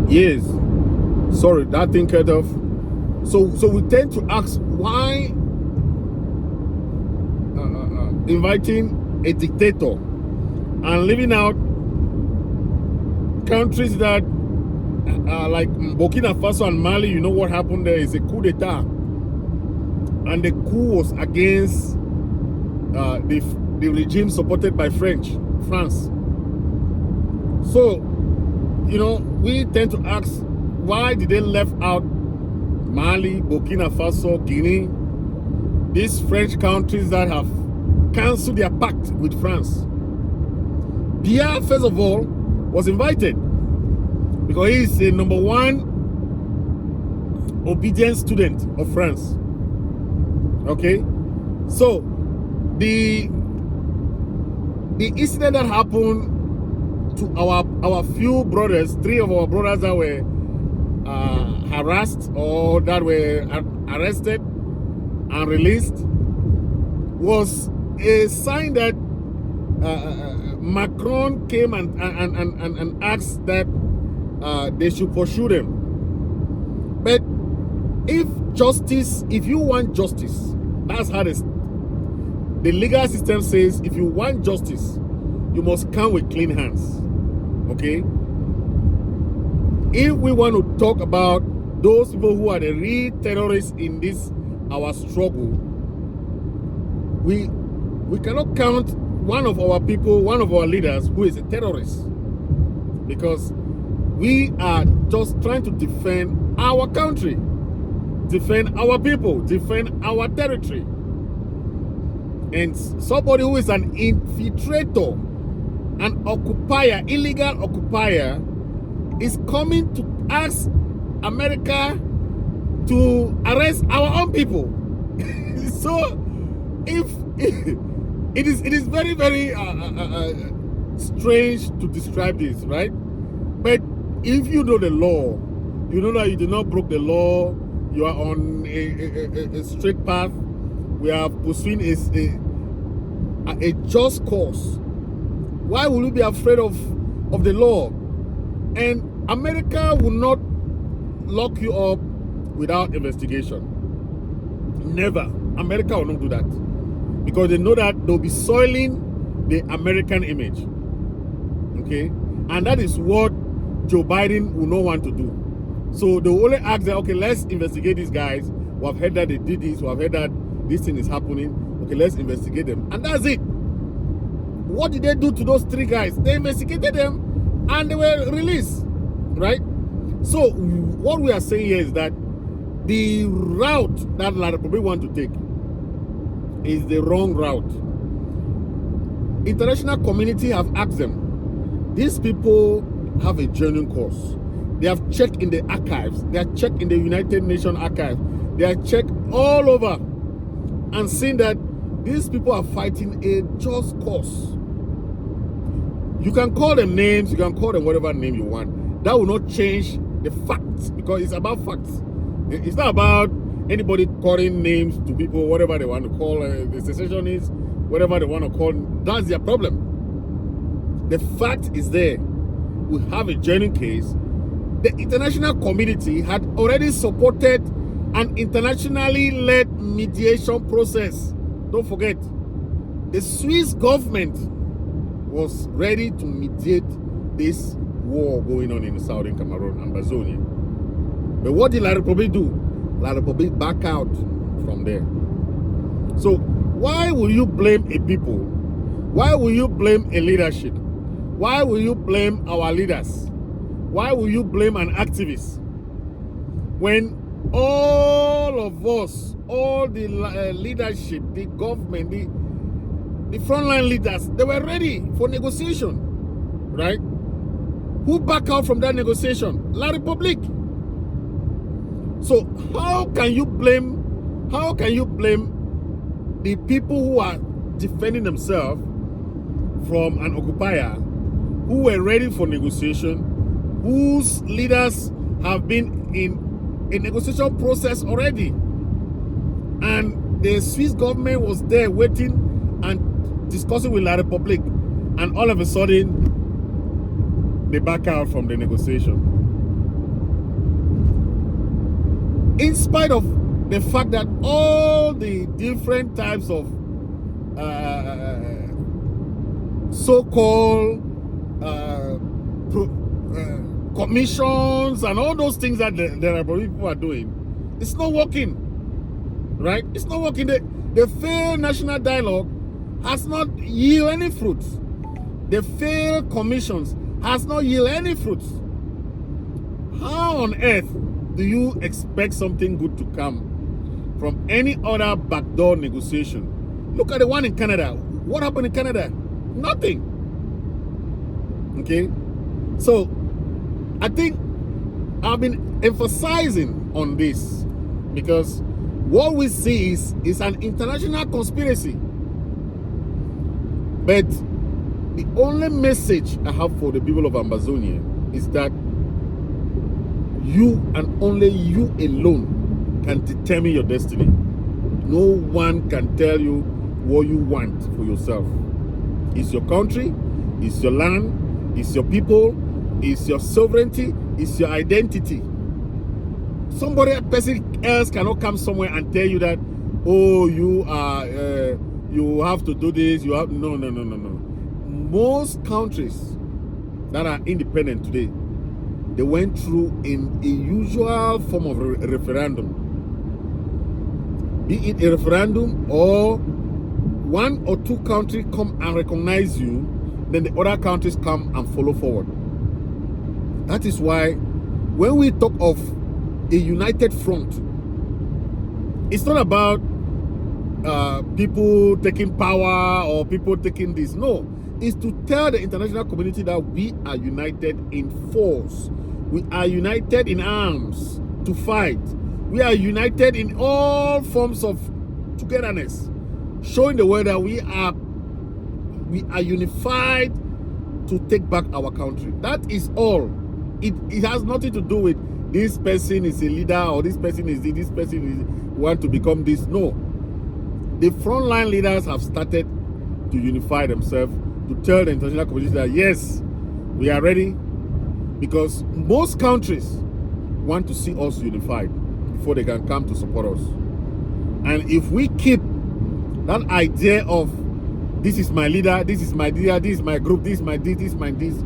Yes. Sorry, that thing cut off. So we tend to ask why inviting a dictator and leaving out countries that like Burkina Faso and Mali. You know what happened there is a coup d'etat, and the coup was against the regime supported by France. So, you know, we tend to ask, why did they left out Mali, Burkina Faso, Guinea, these French countries that have cancelled their pact with France? Biya, first of all, was invited because he is a #1 obedient student of France. Okay, so the incident that happened to our few brothers, 3 of our brothers that were harassed or that were arrested and released, was a sign that Macron came and asked that they should pursue them. But if you want justice, that's how the legal system says, if you want justice, you must come with clean hands. Okay? If we want to talk about those people who are the real terrorists in this our struggle, we cannot count one of our people, one of our leaders who is a terrorist, because we are just trying to defend our country, defend our people, defend our territory. And somebody who is an infiltrator, an occupier, illegal occupier, is coming to ask America to arrest our own people. So it is very, very strange to describe this, right? But if you know the law, you know that you did not break the law, you are on a straight path. We are pursuing a just cause. Why will you be afraid of the law? And America will not lock you up without investigation. Never. America will not do that, because they know that they'll be soiling the American image. Okay? And that is what Joe Biden will not want to do. So they will only ask that, okay, let's investigate these guys. We have heard that they did this. We have heard that this thing is happening. Okay, let's investigate them. And that's it. What did they do to those 3 guys? They investigated them and they were released, right? So what we are saying here is that the route that La Republique want to take is the wrong route. International community have asked them. These people have a genuine cause. They have checked in the archives. They have checked in the United Nations archives. They have checked all over and seen that these people are fighting a just cause. You can call them names, you can call them whatever name you want. That will not change the facts, because it's about facts. It's not about anybody calling names to people, whatever they want to call the secessionists, whatever they want to call. That's their problem. The fact is there. We have a genuine case. The international community had already supported an internationally led mediation process. Don't forget, the Swiss government was ready to mediate this war going on in Southern Cameroon and Bazonia. But what did La Republique do? La Republique back out from there. So why will you blame a people? Why will you blame a leadership? Why will you blame our leaders? Why will you blame an activist? When all of us, all the leadership, the government, the frontline leaders, they were ready for negotiation, right? Who back out from that negotiation? La Republique. So how can you blame the people who are defending themselves from an occupier, who were ready for negotiation, whose leaders have been in a negotiation process already, and the Swiss government was there waiting and discussing with La Republique, and all of a sudden they back out from the negotiation? in spite of the fact that all the different types of so-called commissions and all those things that the Republic people are doing, it's not working, right? It's not working. The failed national dialogue has not yielded any fruits. The failed commissions has not yielded any fruits. How on earth do you expect something good to come from any other backdoor negotiation? Look at the one in Canada. What happened in Canada? Nothing. Okay? So, I think I've been emphasizing on this because what we see is an international conspiracy. But the only message I have for the people of Amazonia is that you and only you alone can determine your destiny. No one can tell you what you want for yourself. It's your country, it's your land, it's your people, it's your sovereignty, it's your identity. A person else cannot come somewhere and tell you that, oh, you are, you have to do this, you have, no. Most countries that are independent today, they went through in a usual form of referendum. Be it a referendum or one or two countries come and recognize you, then the other countries come and follow forward. That is why when we talk of a united front, it's not about people taking power or people taking this. No, it's to tell the international community that we are united in force. We are united in arms to fight. We are united in all forms of togetherness, showing the world that we are unified to take back our country. That is all. It has nothing to do with this person is a leader or this person is want to become this. No. The frontline leaders have started to unify themselves, to tell the international community that yes, we are ready, because most countries want to see us unified before they can come to support us. And if we keep that idea of this is my leader, this is my leader, this is my group, this is my this is my this,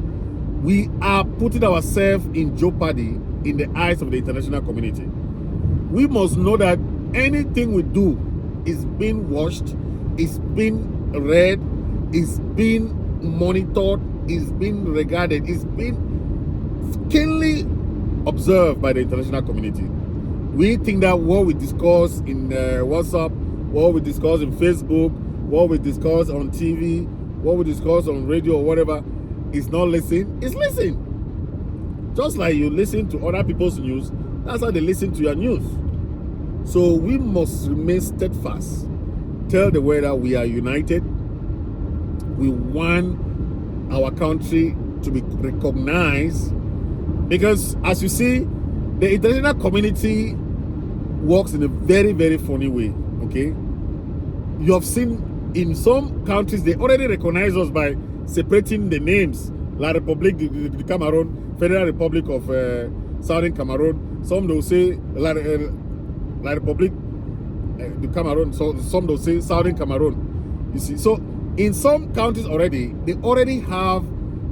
we are putting ourselves in jeopardy in the eyes of the international community. We must know that anything we do is being watched, is being read, is being monitored, is being regarded, is being keenly observed by the international community. We think that what we discuss in WhatsApp, what we discuss in Facebook, what we discuss on TV, what we discuss on radio or whatever is not listening. It's listening. Just like you listen to other people's news, that's how they listen to your news. So we must remain steadfast. Tell the world that we are united. We want our country to be recognized, because as you see, the international community works in a very, very funny way. Okay, you have seen in some countries they already recognize us by separating the names, La Republique du Cameroun, Federal Republic of Southern Cameroon. Some will say La Republique du Cameroon, so some will say Southern Cameroon. You see, so in some countries already, they already have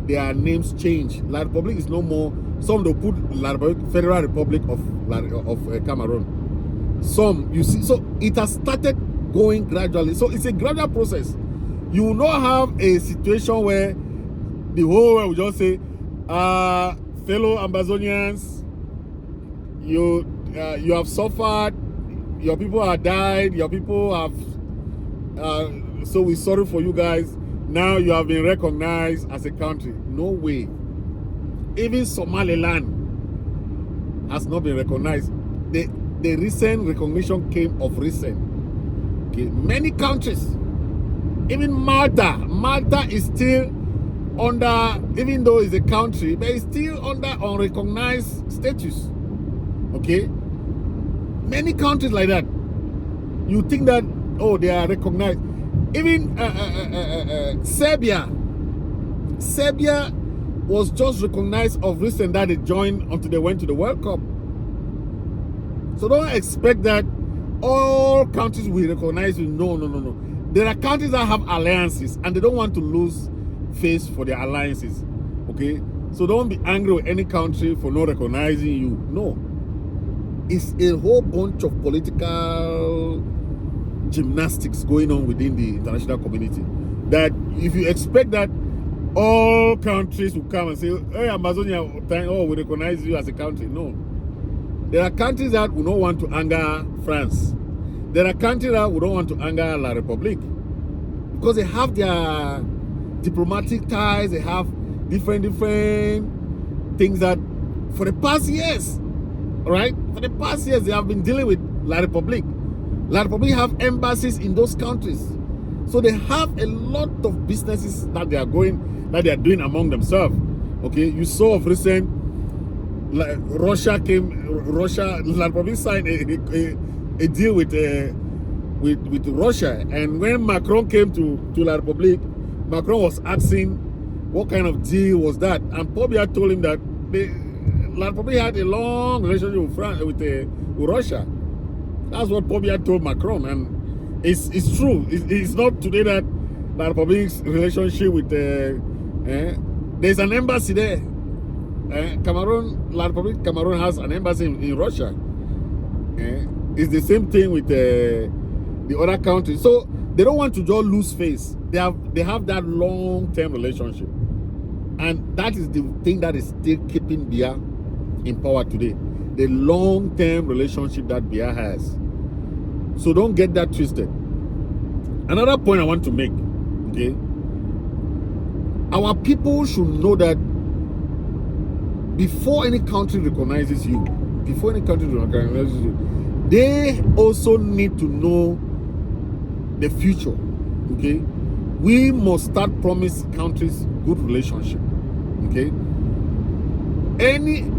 their names changed. La Republique is no more. Some will put La Republique, Federal Republic of Cameroon. Some, you see, so it has started going gradually. So it's a gradual process. You will not have a situation where the whole world will just say, fellow Amazonians, you have suffered, your people have died, your people have, so we're sorry for you guys. Now you have been recognized as a country. No way. Even Somaliland has not been recognized. The recent recognition came of recent. Okay, many countries, even Malta is still under, even though it's a country, but it's still under unrecognized status. Okay, many countries like that. You think that, oh, they are recognized. Even Serbia was just recognized of recent that they joined until they went to the World Cup. So don't expect that all countries will recognize you. No, no, no, no. There are countries that have alliances and they don't want to lose face for their alliances. Okay? So don't be angry with any country for not recognizing you. No. It's a whole bunch of political gymnastics going on within the international community. That if you expect that all countries will come and say, hey, Amazonia, oh, we recognize you as a country. No. There are countries that will not want to anger France. There are countries that will not want to anger La Republique. Because they have their diplomatic ties, they have different things that for the past years, right? For the past years, they have been dealing with La Republique. La Republique have embassies in those countries. So they have a lot of businesses that they are doing among themselves. Okay, you saw of recent, La Republique signed a deal with Russia. And when Macron came to La Republique, Macron was asking what kind of deal was that, and Paul Biya told him that La Republique had a long relationship with Russia. That's what Paul Biya told Macron, and it's true. It's not today that La Republique's relationship with there's an embassy there. Cameroon, La Republique Cameroon has an embassy in Russia. It's the same thing with the other countries. So they don't want to just lose face. They have that long-term relationship. And that is the thing that is still keeping Biya in power today. The long-term relationship that Biya has. So don't get that twisted. Another point I want to make, okay? Our people should know that before any country recognizes you, they also need to know the future, okay? We must start promising countries good relationship, okay? Any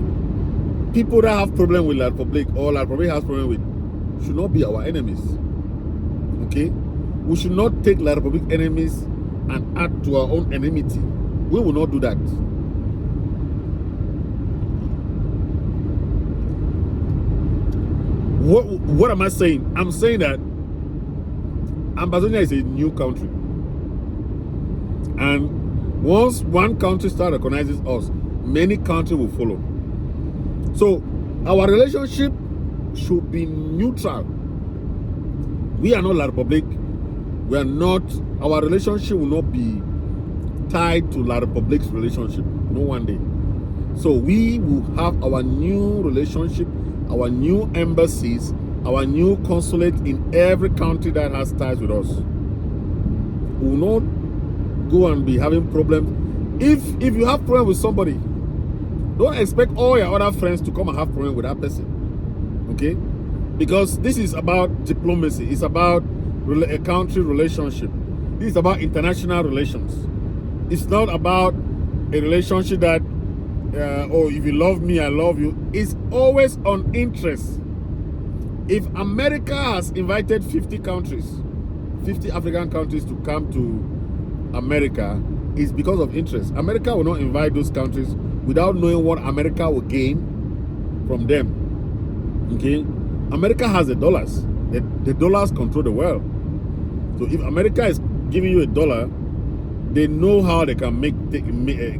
people that have problem with La Republique or La Republique has problem with should not be our enemies, okay? We should not take La Republique enemies and add to our own enmity. We will not do that. What am I saying? I'm saying that Amazonia is a new country. And once one country starts recognizing us, many countries will follow. So our relationship should be neutral. We are not La Republique. We are not, our relationship will not be tied to La Republique's relationship. No one day. So we will have our new relationship, our new embassies, our new consulate in every country that has ties with us. We will not go and be having problems. If you have problem with somebody, don't expect all your other friends to come and have problem with that person. Okay? Because this is about diplomacy. It's about a country relationship. This is about international relations. It's not about a relationship that oh, if you love me, I love you. It's always on interest. If America has invited 50 countries, 50 African countries to come to America, it's because of interest. America will not invite those countries without knowing what America will gain from them. Okay? America has the dollars. The dollars control the world. So if America is giving you $1, they know how they can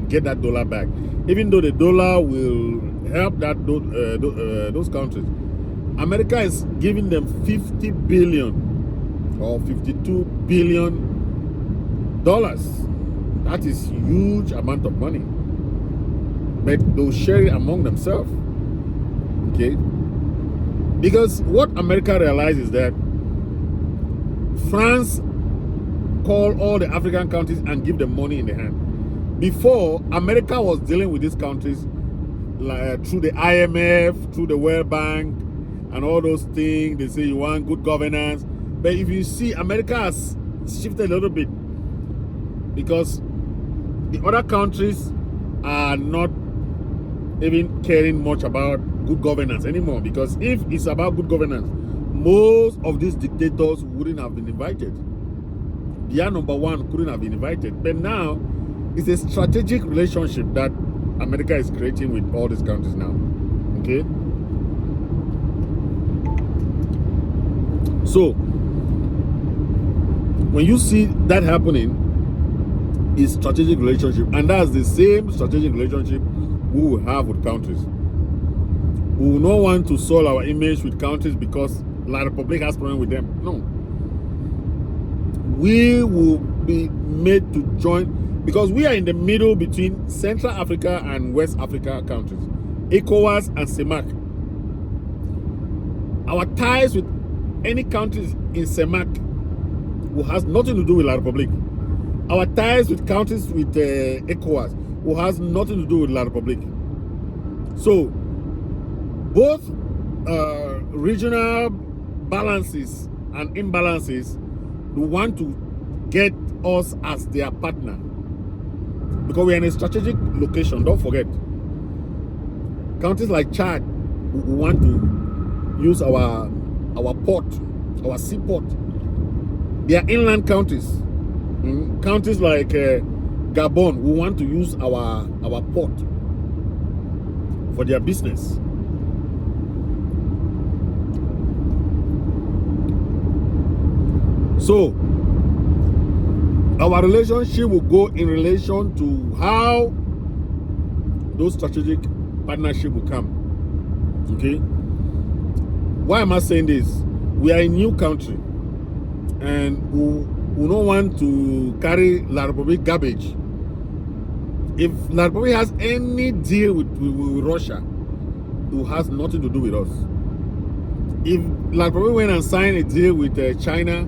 get that dollar back. Even though the dollar will help those countries. America is giving them 50 billion or 52 billion dollars. That is huge amount of money. But they'll share it among themselves. Okay? Because what America realizes is that France call all the African countries and give them money in the hand. Before, America was dealing with these countries through the IMF, through the World Bank, and all those things. They say you want good governance. But if you see, America has shifted a little bit because the other countries are not even caring much about good governance anymore. Because if it's about good governance, most of these dictators wouldn't have been invited. Biya #1 couldn't have been invited. But now, it's a strategic relationship that America is creating with all these countries now. Okay? So when you see that happening, is strategic relationship, and that's the same strategic relationship we will have with countries. We will not want to soil our image with countries because La Republique has problem with them. No. We will be made to join because we are in the middle between Central Africa and West Africa countries, ECOWAS and CEMAC. Our ties with any countries in CEMAC who has nothing to do with La Republique. Our ties with countries with ECOWAS who has nothing to do with La Republique. So both regional balances and imbalances want to get us as their partner because we are in a strategic location. Don't forget, countries like Chad who want to use our port, our seaport. They are inland countries. Countries like Gabon who want to use our port for their business. So our relationship will go in relation to how those strategic partnership will come. Okay? Why am I saying this? We are a new country and we don't want to carry La Republique garbage. If La Republique has any deal with Russia, it has nothing to do with us. If La Republique went and signed a deal with China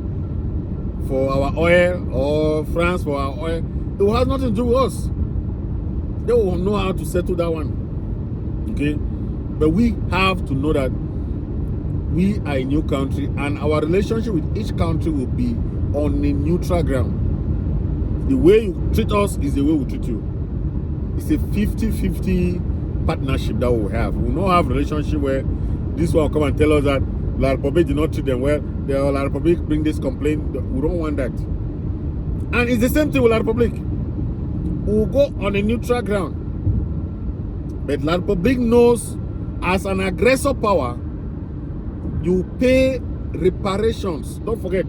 for our oil or France for our oil, it has nothing to do with us. They will know how to settle that one. Okay? But we have to know that we are a new country and our relationship with each country will be on a neutral ground. The way you treat us is the way we treat you. It's a 50-50 partnership that we have. We will not have a relationship where this one will come and tell us that La Republique did not treat them well. The La Republique bring this complaint. We don't want that. And it's the same thing with La Republique. We will go on a neutral ground. But La Republique knows as an aggressor power, you pay reparations. Don't forget.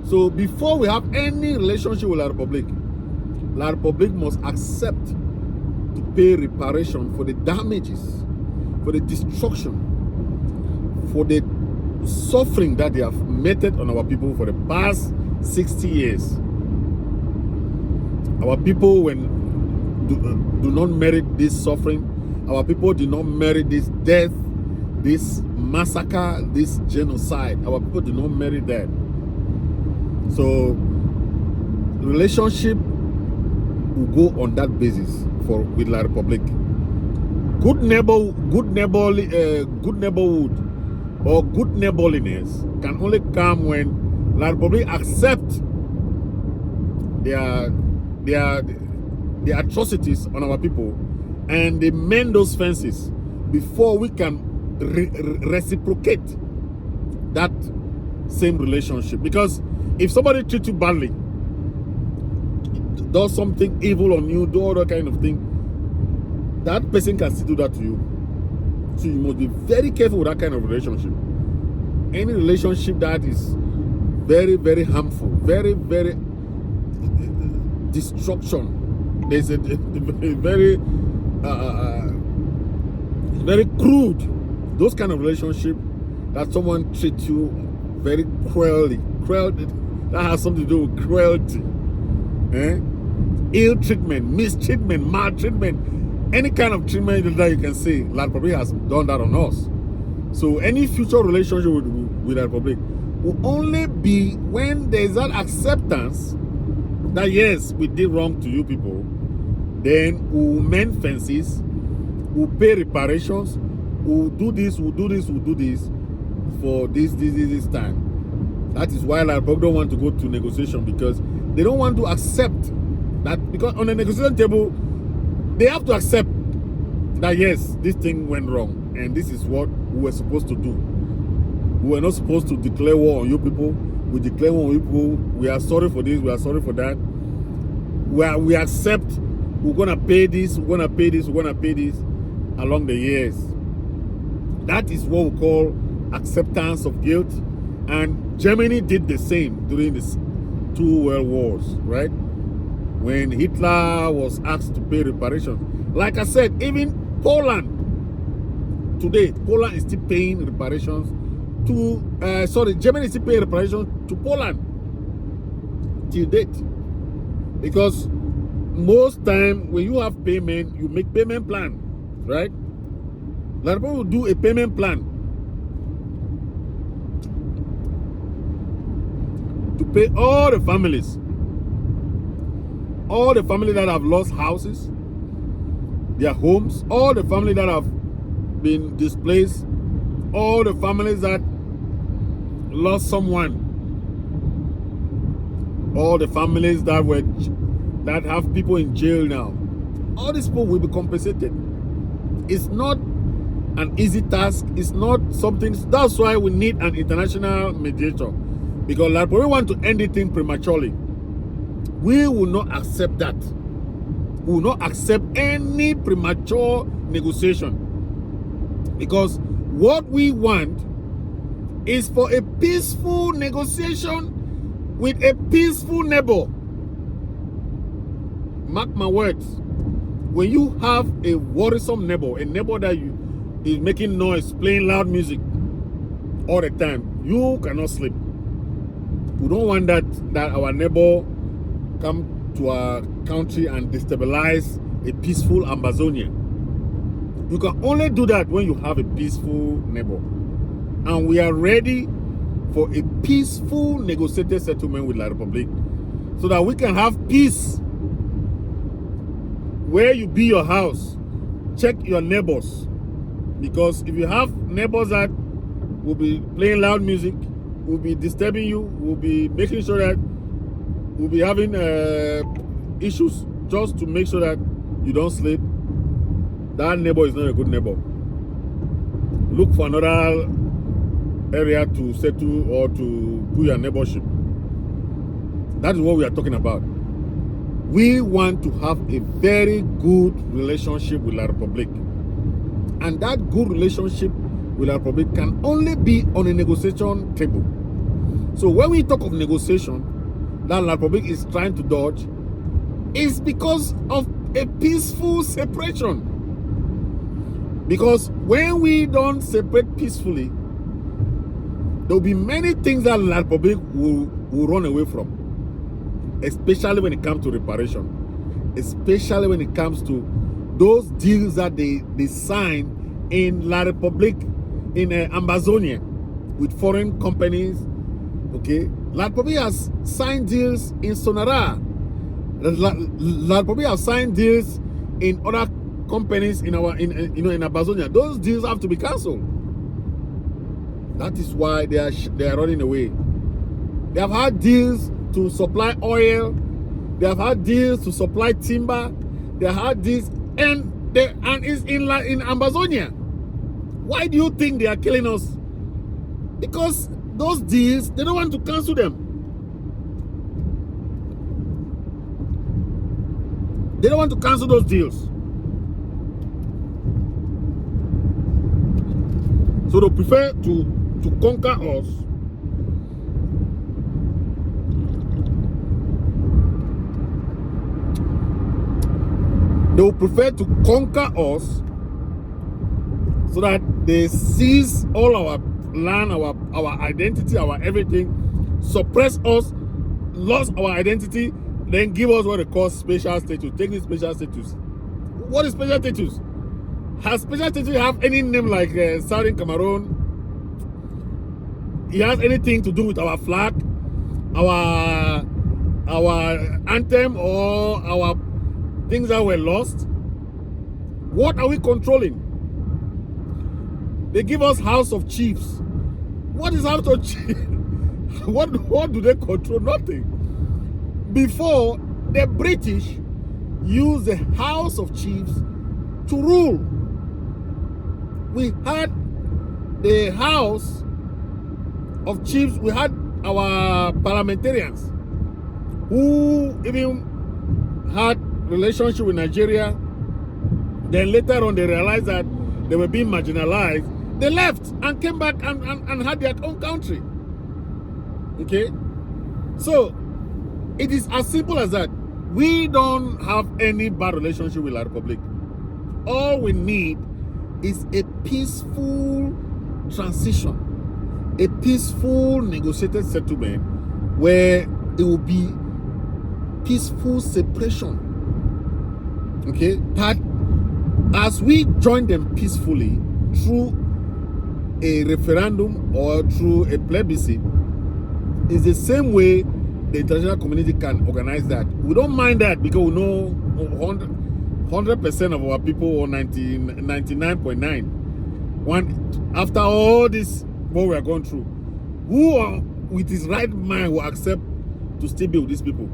So before we have any relationship with La Republique must accept to pay reparation for the damages, for the destruction, for the suffering that they have meted on our people for the past 60 years. Our people do not merit this suffering. Our people do not merit this death, this massacre, this genocide. Our people do not merit that. So relationship will go on that basis with La Republique. Good neighborhood or good neighborliness can only come when La Republique accept their atrocities on our people and they mend those fences before we can reciprocate that same relationship. Because if somebody treats you badly, does something evil on you, do all that kind of thing, that person can still do that to you. So you must be very careful with that kind of relationship. Any relationship that is very, very harmful, very, very destruction. There's a very, very crude. Those kind of relationship that someone treats you very cruelty, that has something to do with cruelty. Ill treatment, mistreatment, maltreatment, any kind of treatment that you can say, La Republique has done that on us. So any future relationship with La Republique will only be when there's that acceptance that yes, we did wrong to you people. Then we'll mend fences, we'll pay reparations, we'll do this for this time. That is why La Republique don't want to go to negotiation, because they don't want to accept that, because on the negotiation table, they have to accept that yes, this thing went wrong and this is what we were supposed to do. We were not supposed to declare war on you people. We declare war on you people. We are sorry for this, we are sorry for that. We accept we're gonna pay this, we're gonna pay this, we're gonna pay this along the years. That is what we call acceptance of guilt, And Germany did the same during the two world wars, right? When Hitler was asked to pay reparations. Like I said, even Poland, today, Poland is still paying reparations to, Germany is still paying reparations to Poland till date. Because most time when you have payment, you make payment plan, right? A lot of people will do a payment plan to pay all the families that have lost houses, their homes, all the families that have been displaced, all the families that lost someone, all the families that have people in jail now. All these people will be compensated. It's not an easy task. It's not something. That's why we need an international mediator, because like we want to end the thing prematurely. We will not accept that. We will not accept any premature negotiation, because what we want is for a peaceful negotiation with a peaceful neighbor. Mark my words. When you have a worrisome neighbor, a neighbor that is making noise, playing loud music all the time, you cannot sleep. We don't want that our neighbor come to our country and destabilize a peaceful Amazonia. You can only do that when you have a peaceful neighbor. And we are ready for a peaceful negotiated settlement with La Republique, so that we can have peace. Where you be your house, check your neighbors. Because if you have neighbors that will be playing loud music, will be disturbing you, will be making sure that we'll be having issues just to make sure that you don't sleep, that neighbor is not a good neighbor. Look for another area to settle or to put your neighborship. That is what we are talking about. We want to have a very good relationship with La Republique. And that good relationship with La Republique can only be on a negotiation table. So when we talk of negotiation that La Republique is trying to dodge, is because of a peaceful separation. Because when we don't separate peacefully, there will be many things that La Republique will run away from. Especially when it comes to reparation. Especially when it comes to those deals that they sign in La Republique, in Amazonia, with foreign companies. Okay, La Republique has signed deals in Sonara. La Republique has signed deals in other companies in Amazonia. Those deals have to be cancelled. That is why they are running away. They have had deals to supply oil. They have had deals to supply timber. They have had deals, and it's in Amazonia. Why do you think they are killing us? Because those deals, they don't want to cancel them. They don't want to cancel those deals. So they prefer to conquer us. They will prefer to conquer us so that they seize all our land, our identity, our everything, suppress us, lost our identity, then give us what they call special status. Take this special status. What is special status? Has special status have any name like Southern Cameroon? It has anything to do with our flag, our anthem, or our things that were lost? What are we controlling? They give us House of Chiefs. What is House of Chiefs? What do they control? Nothing. Before, the British used the House of Chiefs to rule. We had the House of Chiefs. We had our parliamentarians who even had relationship with Nigeria. Then later on they realized that they were being marginalized. They left and came back and had their own country. Okay? So, it is as simple as that. We don't have any bad relationship with La Republique. All we need is a peaceful transition, a peaceful negotiated settlement where it will be peaceful separation. Okay? That as we join them peacefully through a referendum or through a plebiscite, is the same way the international community can organize that. We don't mind that because we know 100% of our people, or 99.9, after all this, what we are going through, who are, with his right mind will accept to still be with these people?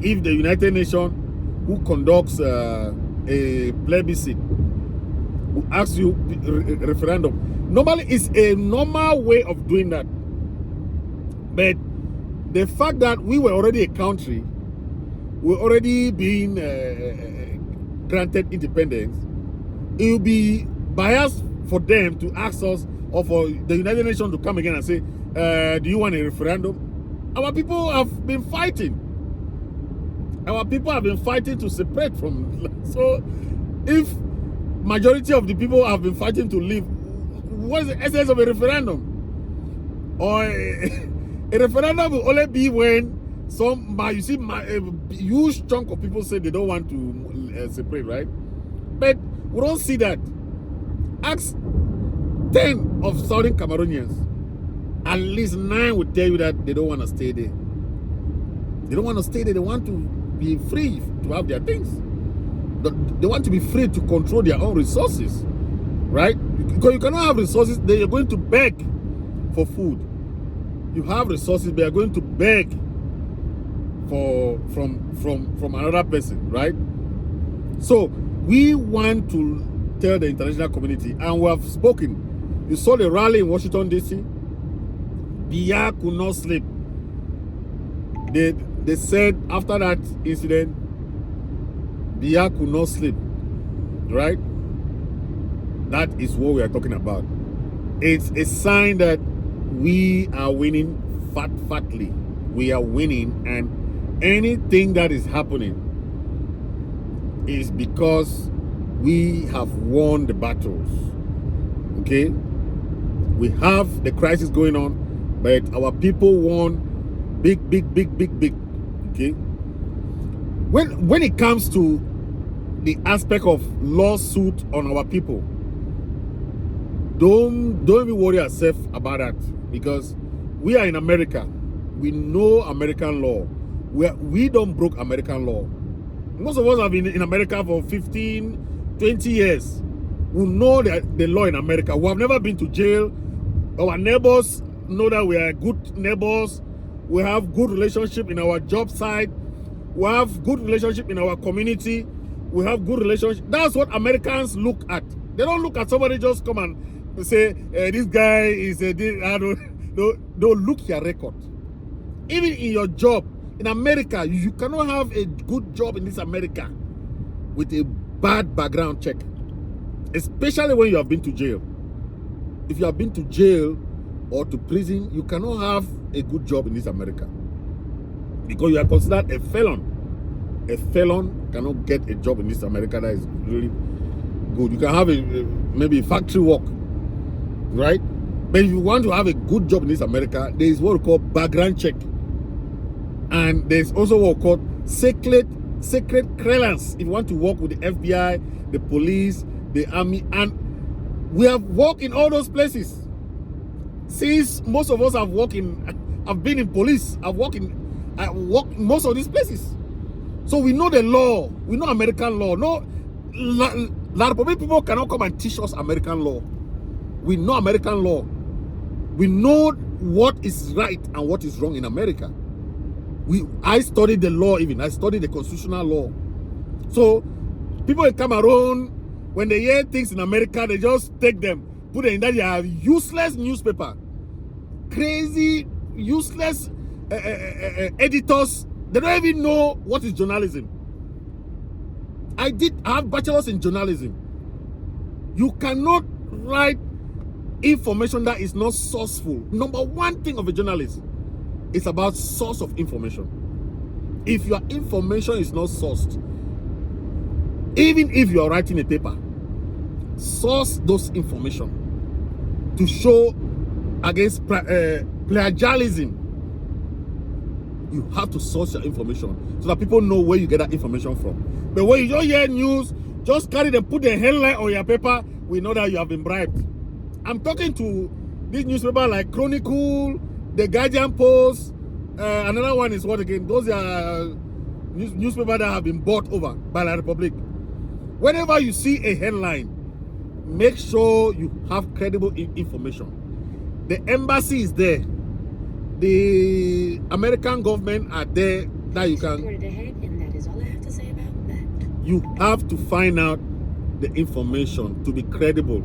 If the United Nations, who conducts a plebiscite, who asks you a referendum, normally it's a normal way of doing that. But the fact that we were already a country, we're already being granted independence, it will be biased for them to ask us, or for the United Nations to come again and say, do you want a referendum? Our people have been fighting. Our people have been fighting to separate from. So if majority of the people have been fighting to leave, what is the essence of a referendum? Or a referendum will only be when a huge chunk of people say they don't want to separate, right? But we don't see that. Ask 10 of Southern Cameroonians, at least 9 will tell you that they don't want to stay there. They don't want to stay there. They want to be free to have their things. They want to be free to control their own resources, right? Because you cannot have resources, then you're going to beg for food. You have resources, but you're going to beg from another person, right? So we want to tell the international community, and we have spoken. You saw the rally in Washington, D.C. Biya could not sleep. They said after that incident, Biya could not sleep, right? That is what we are talking about. It's a sign that we are winning fatly. We are winning, and anything that is happening is because we have won the battles. Okay? We have the crisis going on, but our people won big. Okay? When it comes to the aspect of lawsuit on our people, don't even worry yourself about that, because we are in America. We know American law. We don't broke American law. Most of us have been in America for 15, 20 years. We know the law in America. We have never been to jail. Our neighbors know that we are good neighbors. We have good relationship in our job site. We have good relationship in our community. We have good relationship. That's what Americans look at. They don't look at somebody just come and say, this guy is a... Don't look your record. Even in your job, in America, you cannot have a good job in this America with a bad background check. Especially when you have been to jail. If you have been to jail or to prison, you cannot have a good job in this America, because you are considered a felon. A felon cannot get a job in this America that is really good. You can have maybe factory work, right? But if you want to have a good job in this America, there is what we call background check. And there's also what we call secret clearance. If you want to work with the FBI, the police, the army, and we have worked in all those places. Since most of us have been in police, I've worked in most of these places. So we know the law, we know American law. No, La Republique people cannot come and teach us American law. We know American law. We know what is right and what is wrong in America. I studied the law even. I studied the constitutional law. So people in Cameroon, when they hear things in America, they just take them, put it in that they have useless newspaper, crazy, useless editors. They don't even know what is journalism. I have bachelor's in journalism. You cannot write information that is not sourceful. Number one thing of a journalist, It's about source of information. If your information is not sourced, even if you are writing a paper, source those information to show against plagiarism. You have to source your information so that people know where you get that information from. But when you don't hear news, just carry them, put the headline on your paper, we know that you have been bribed. I'm talking to this newspaper like Chronicle, the Guardian Post, another one is what again? Those are newspapers that have been bought over by the Republic. Whenever you see a headline, make sure you have credible information. The embassy is there. The American government are there that you can. Ahead, and that is all I have to say about that. You have to find out the information to be credible.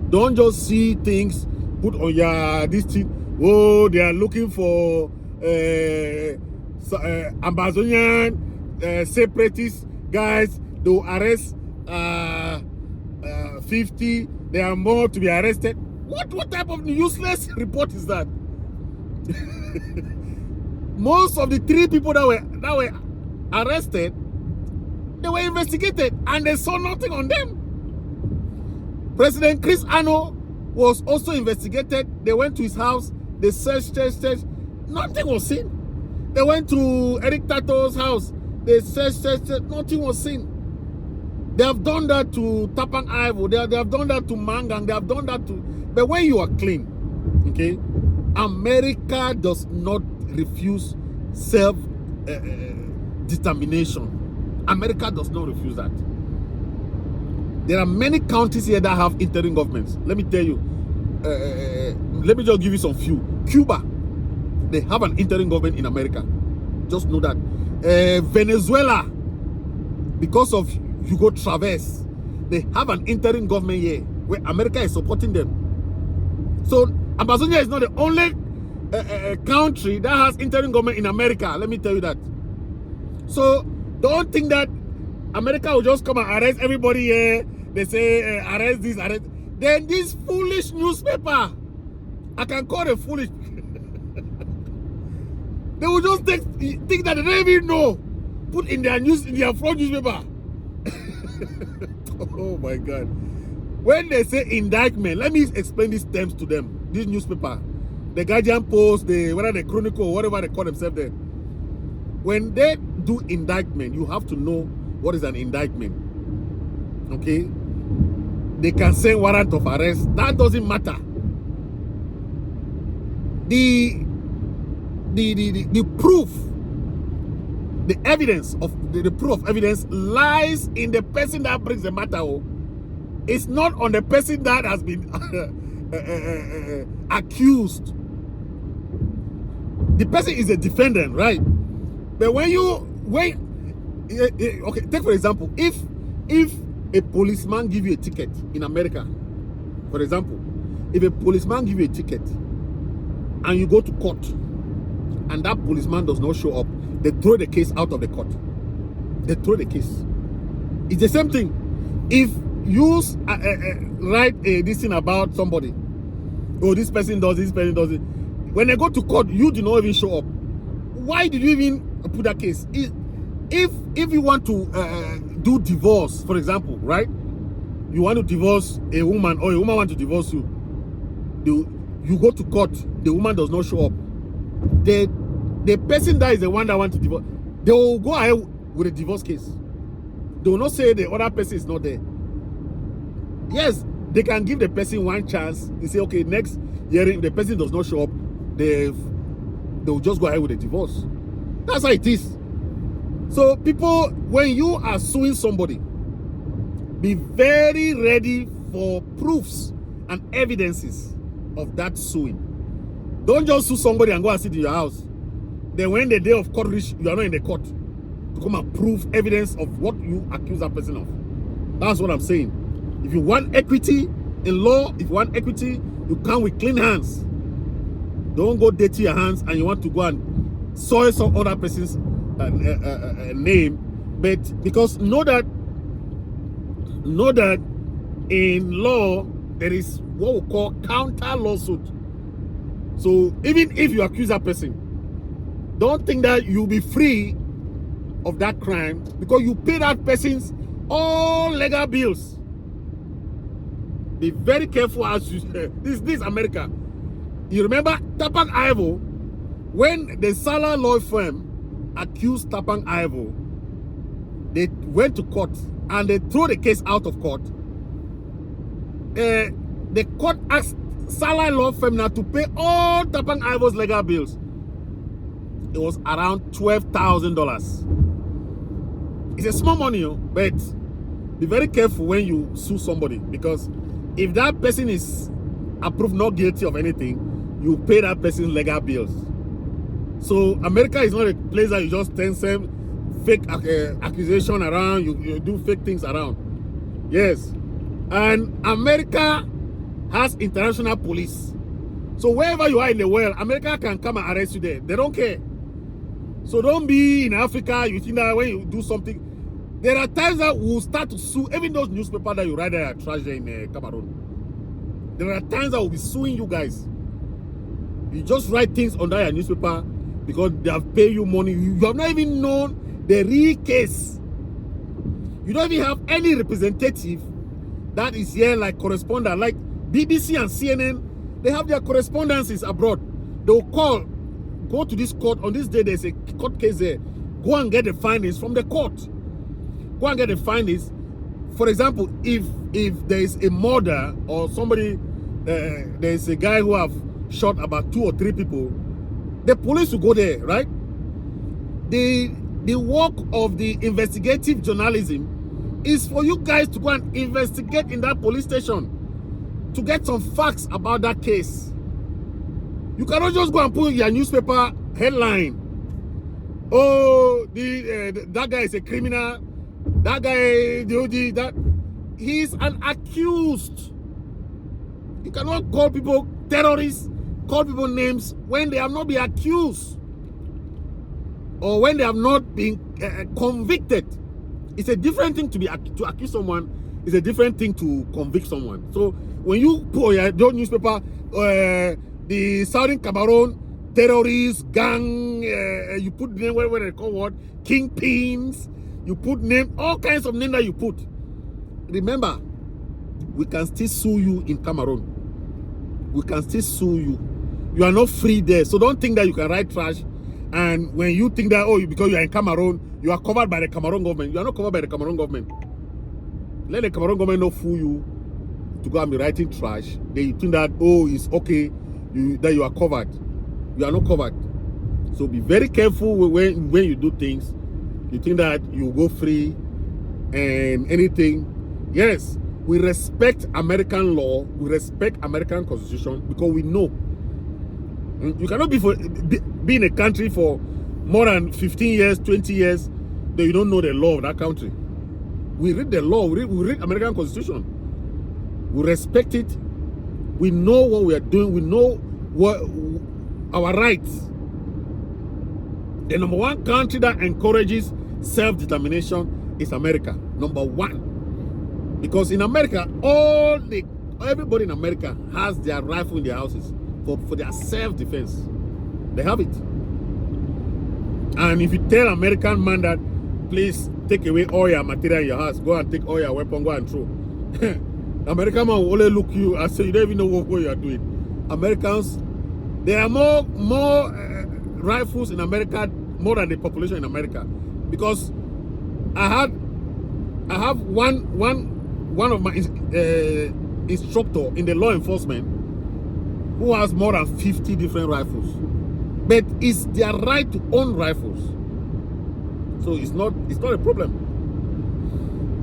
Don't just see things put on your this thing. Oh, they are looking for Amazonian separatist guys. They will arrest 50. There are more to be arrested. What type of useless report is that? Most of the 3 people that were arrested, they were investigated and they saw nothing on them. President Chris Ano was also investigated. They went to his house, they searched, nothing was seen. They went to Eric Tato's house, they searched, nothing was seen. They have done that to Tapang Ivo, they have done that to Mangang, they have done that to. But when you are clean, okay, America does not refuse self-determination. America does not refuse that. There are many countries here that have interim governments. Let me tell you. Let me just give you some few. Cuba, they have an interim government in America. Just know that. Venezuela, because of Hugo Chavez, they have an interim government here where America is supporting them. So Amazonia is not the only country that has interim government in America. Let me tell you that. So don't think that America will just come and arrest everybody here. They say arrest this, arrest. Then this foolish newspaper, I can call it foolish. They will just think that they don't even know. Put in their news, in their front newspaper. Oh my God. When they say indictment, let me explain these terms to them. This newspaper, the Guardian Post, whether the Chronicle, whatever they call themselves there. When they do indictment, you have to know what is an indictment. Okay? They can say warrant of arrest. That doesn't matter. The proof, the evidence of the proof of evidence lies in the person that brings the matter. It's not on the person that has been accused. The person is a defendant, right? But okay, take for example, if a policeman give you a ticket in America, for example, if a policeman give you a ticket and you go to court and that policeman does not show up, they throw the case out of the court. They throw the case. It's the same thing. If you write this thing about somebody, oh, this person does this, person does it. When they go to court, you do not even show up. Why did you even put that case? If you want to do divorce, for example, right? You want to divorce a woman, or a woman wants to divorce you. You go to court, the woman does not show up. The person that is the one that wants to divorce, they will go ahead with a divorce case. They will not say the other person is not there. Yes, they can give the person one chance. They say, okay, next hearing, the person does not show up, they will just go ahead with the divorce. That's how it is. So people, when you are suing somebody, be very ready for proofs and evidences of that suing. Don't just sue somebody and go and sit in your house. Then when the day of court reach, you are not in the court to come and prove evidence of what you accuse that person of. That's what I'm saying. If you want equity in law, if you want equity, you come with clean hands. Don't go dirty your hands and you want to go and soil some other person's name. But because know that in law there is what we call counter lawsuit. So even if you accuse that person, don't think that you'll be free of that crime because you pay that person's all legal bills. Be very careful as you this America. You remember Tapang Ivo, when the Salah law firm accused Tapang Ivo, they went to court and they threw the case out of court. The court asked Salah law firm now to pay all Tapang Ivo's legal bills. It was around $12,000. It's a small money, but be very careful when you sue somebody, because if that person is approved not guilty of anything, you pay that person's legal bills. So America is not a place that you just send some fake accusation around, you do fake things around. Yes. And America has international police. So wherever you are in the world, America can come and arrest you there. They don't care. So don't be in Africa, you think that when you do something, there are times that we'll start to sue, even those newspapers that you write there are trash in Cameroon. There are times that we'll be suing you guys. You just write things under your newspaper because they have paid you money. You have not even known the real case. You don't even have any representative that is here like correspondent, like BBC and CNN. They have their correspondences abroad. They'll call, go to this court, on this day there's a court case there. Go and get the findings from the court. Go and get the findings. For example, if there is a murder or somebody, there's a guy who have shot about 2 or 3 people, the police will go there, right? The work of the investigative journalism is for you guys to go and investigate in that police station to get some facts about that case. You cannot just go and put your newspaper headline, oh, that guy is a criminal, that guy, that he's an accused. You cannot call people terrorists, call people names when they have not been accused or when they have not been convicted. It's a different thing to accuse someone. It's a different thing to convict someone. So when you put your newspaper, the Southern Cameroon terrorists, gang, you put name where they call what? Kingpins, you put name, all kinds of names that you put. Remember, we can still sue you in Cameroon. We can still sue you. You are not free there. So don't think that you can write trash. And when you think that, oh, because you are in Cameroon, you are covered by the Cameroon government. You are not covered by the Cameroon government. Let the Cameroon government not fool you to go and be writing trash. They think that, oh, it's okay, that you are covered. You are not covered. So be very careful when you do things. You think that you go free and anything. Yes, we respect American law. We respect American constitution because we know. You cannot be in a country for more than 15 years, 20 years, that you don't know the law of that country. We read the law, we read American constitution. We respect it. We know what we are doing. We know what our rights. The number one country that encourages self-determination is America. Number one. Because in America, everybody in America has their rifle in their houses for their self-defense. They have it. And if you tell American man that, please take away all your material in your house, go and take all your weapon, go and throw. American man will only look you and say, you don't even know what you are doing. Americans, there are more rifles in America, more than the population in America. Because I have one of my instructor in the law enforcement who has more than 50 different rifles. But it's their right to own rifles. So it's not a problem.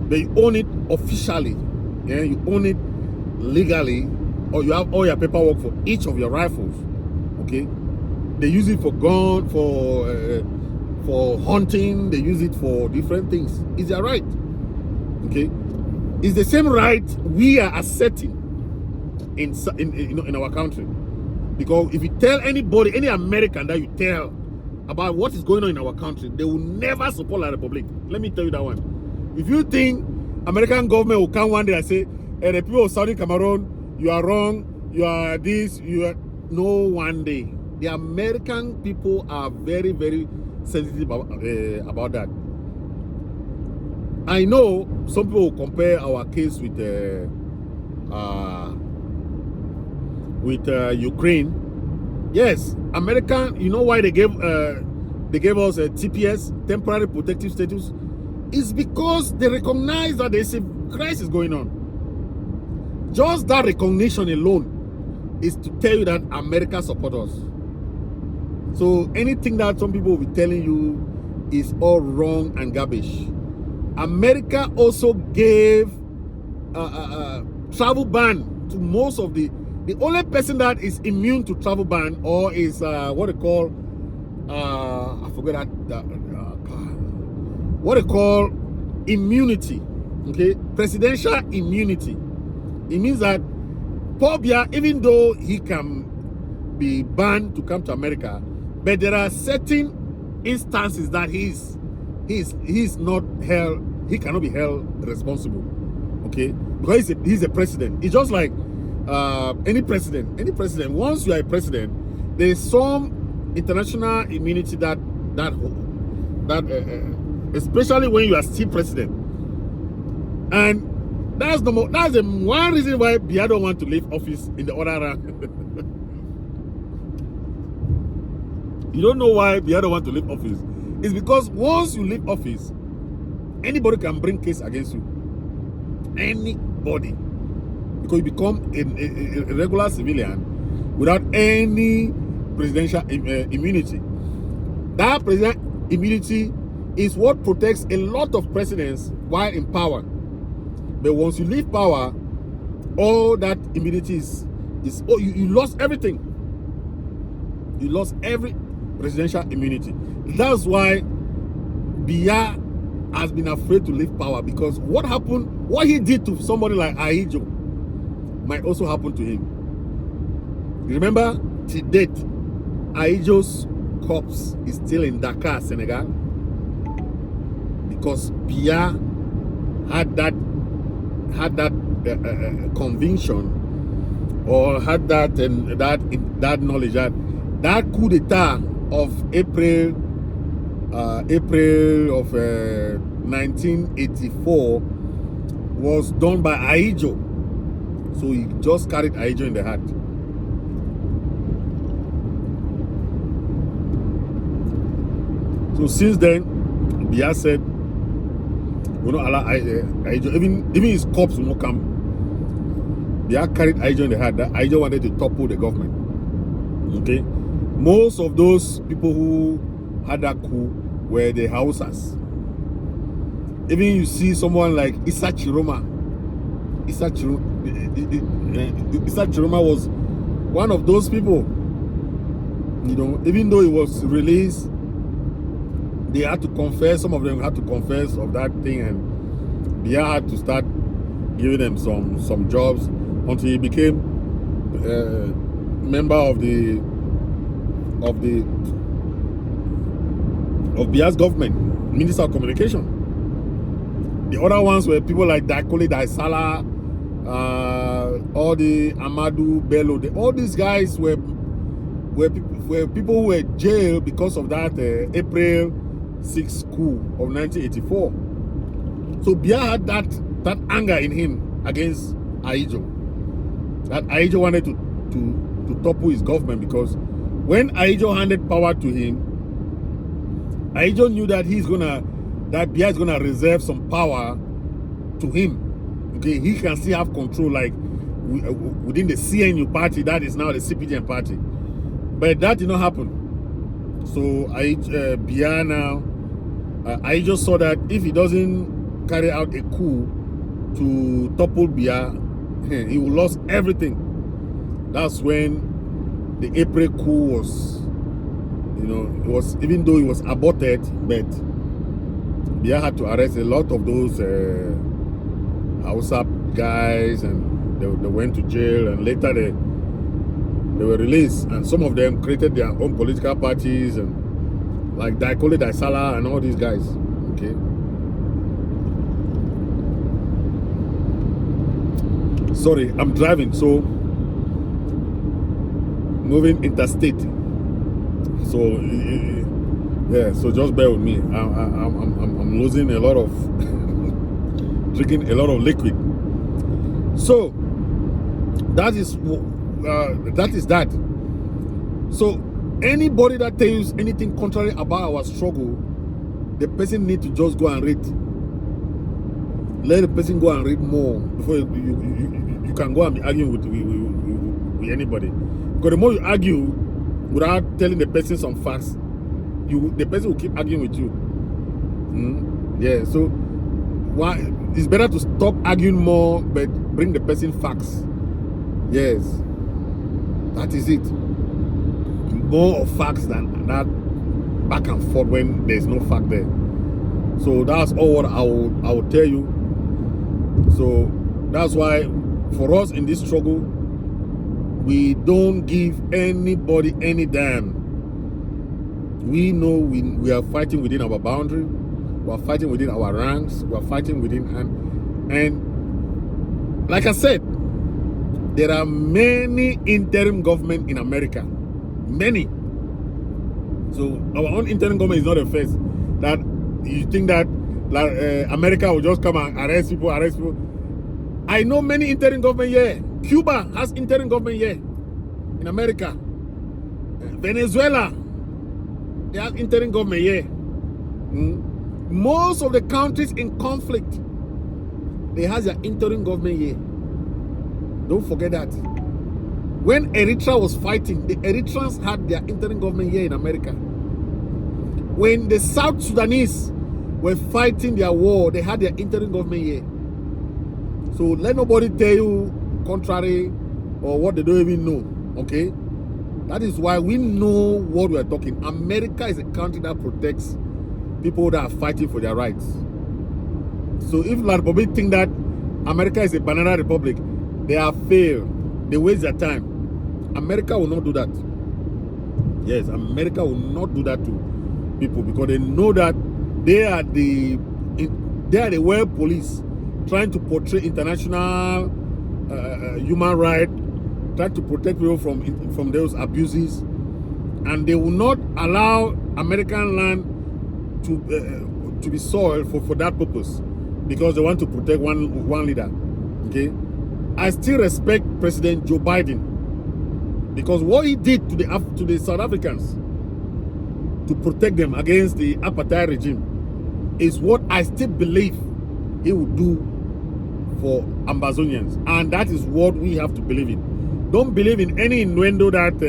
They own it officially. Yeah, you own it legally, or you have all your paperwork for each of your rifles. Okay, they use it for gun, for hunting. They use it for different things. It's their right. Okay, it's the same right we are asserting in our country. Because if you tell anybody, any American that you tell about what is going on in our country, they will never support the Republic. Let me tell you that one. If you think American government will come one day and say, hey, the people of Southern Cameroon, you are wrong, you are this, you are... No, one day. The American people are very, very sensitive about that. I know some people will compare our case with Ukraine. Yes, America. You know why they gave us a TPS, temporary protective status? It's because they recognize that there's a crisis going on. Just that recognition alone is to tell you that America supports us. So anything that some people will be telling you is all wrong and garbage. America also gave travel ban to most of the only person that is immune to travel ban or is what they call I forget that what they call immunity. Okay, presidential immunity. It means that Paul Biya, even though he can be banned to come to America, but there are certain instances that he's not held, he cannot be held responsible. Okay, because he's a president. It's just like any president. Once you are a president, there is some international immunity that especially when you are still president. And that's the one reason why Biya don't want to leave office in the other round. You don't know why Biya don't want to leave office. It's because once you leave office, anybody can bring case against you. Anybody. Because you become a regular civilian without any presidential immunity. That presidential immunity is what protects a lot of presidents while in power. But once you leave power, all that immunity is you lost everything. You lost every presidential immunity. That's why Biya has been afraid to leave power, because what he did to somebody like Ahidjo might also happen to him. Remember, to date, Ahidjo's corpse is still in Dakar, Senegal, because Biya had that conviction, or had that knowledge that coup d'etat of April of 1984 was done by Ahidjo. So he just carried Ahidjo in the heart. So since then, Biya said, "We don't allow Ahidjo, even his corpse will not come." Biya carried Ahidjo in the heart. That Ahidjo wanted to topple the government. Okay, most of those people who had that coup were the Hausas. Even you see someone like Issa Chiroma. Issa Chiroma was one of those people. You know, even though he was released, they had to confess. Some of them had to confess of that thing, and Biya had to start giving them some jobs until he became member of Biya's government, Minister of Communication. The other ones were people like Dakole Daisala, all the Amadou Bello. All these guys were people who were jailed because of that April 6th coup of 1984. So Biya had that anger in him against Ahidjo. That Ahidjo wanted to topple his government, because when Ahidjo handed power to him, Ahidjo knew that Biya is gonna reserve some power to him. Okay, he can still have control, like within the CNU party, that is now the CPDM party. But that did not happen. So Biya now, Ahidjo saw that if he doesn't carry out a coup to topple Biya, he will lose everything. That's when the April coup was, it was, even though it was aborted, but Biya had to arrest a lot of those Hausa guys, and they went to jail, and later they were released, and some of them created their own political parties, and like Daikole Daisala and all these guys. Okay. Sorry, I'm driving, so moving interstate. So yeah, so just bear with me. I'm losing a lot of drinking a lot of liquid. So that is that. So anybody that tells anything contrary about our struggle, the person need to just go and read. Let the person go and read more before you can go and be arguing with anybody. Because the more you argue without telling the person some facts, the person will keep arguing with you. Yeah, so why it's better to stop arguing more but bring the person facts. Yes, that is it. More of facts than that back and forth when there's no fact there. So that's all what I will tell you. So that's why for us in this struggle, we don't give anybody any damn. We know we are fighting within our boundary, we are fighting within our ranks, we are fighting within, and like I said, there are many interim government in America. Many. So our own interim government is not the first. That you think that America will just come and arrest people. I know many interim government here. Cuba has interim government here in America. Venezuela, they have interim government here. Most of the countries in conflict, they have their interim government here. Don't forget that. When Eritrea was fighting, the Eritreans had their interim government here in America. When the South Sudanese were fighting their war, they had their interim government here. So let nobody tell you contrary or what they don't even know, okay? That is why we know what we are talking. America is a country that protects people that are fighting for their rights. So if La Republique think that America is a banana republic, they have failed. They waste their time. America will not do that. Yes, America will not do that to people because they know that they are the world police trying to portray international human rights, trying to protect people from those abuses, and they will not allow American land to be soiled for that purpose because they want to protect one leader. Okay, I still respect President Joe Biden because what he did to the South Africans to protect them against the apartheid regime is what I still believe he will do for Ambazonians, and that is what we have to believe in. Don't believe in any innuendo that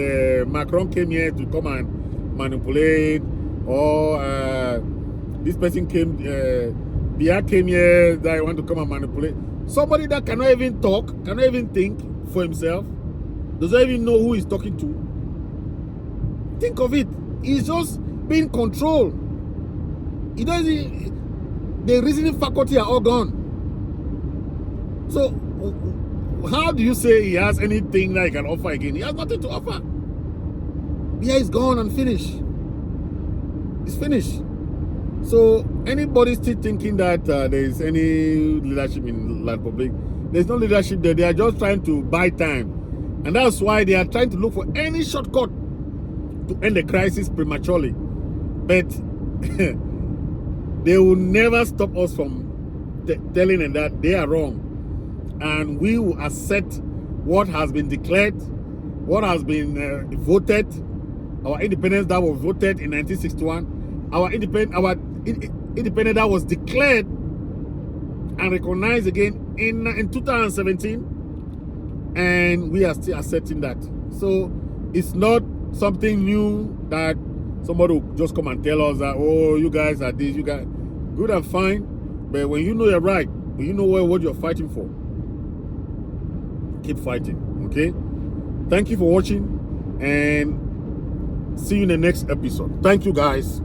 Macron came here to come and manipulate, or this person came, Biya came here that I want to come and manipulate. Somebody that cannot even talk, cannot even think for himself, doesn't even know who he's talking to. Think of it. He's just being controlled. He doesn't. The reasoning faculty are all gone. So how do you say he has anything that he can offer again? He has nothing to offer. Yeah, he's gone and finished. He's finished. So anybody still thinking that there is any leadership in La Republique, there's no leadership there. They are just trying to buy time. And that's why they are trying to look for any shortcut to end the crisis prematurely. But they will never stop us from telling them that they are wrong. And we will accept what has been declared, what has been voted, our independence that was voted in 1961, our independence that was declared and recognized again in 2017, and we are still accepting that. So it's not something new that somebody will just come and tell us that, oh, you guys are this, you guys, good and fine, but when you know you're right, when you know what you're fighting for, keep fighting. Okay, thank you for watching and see you in the next episode. Thank you guys.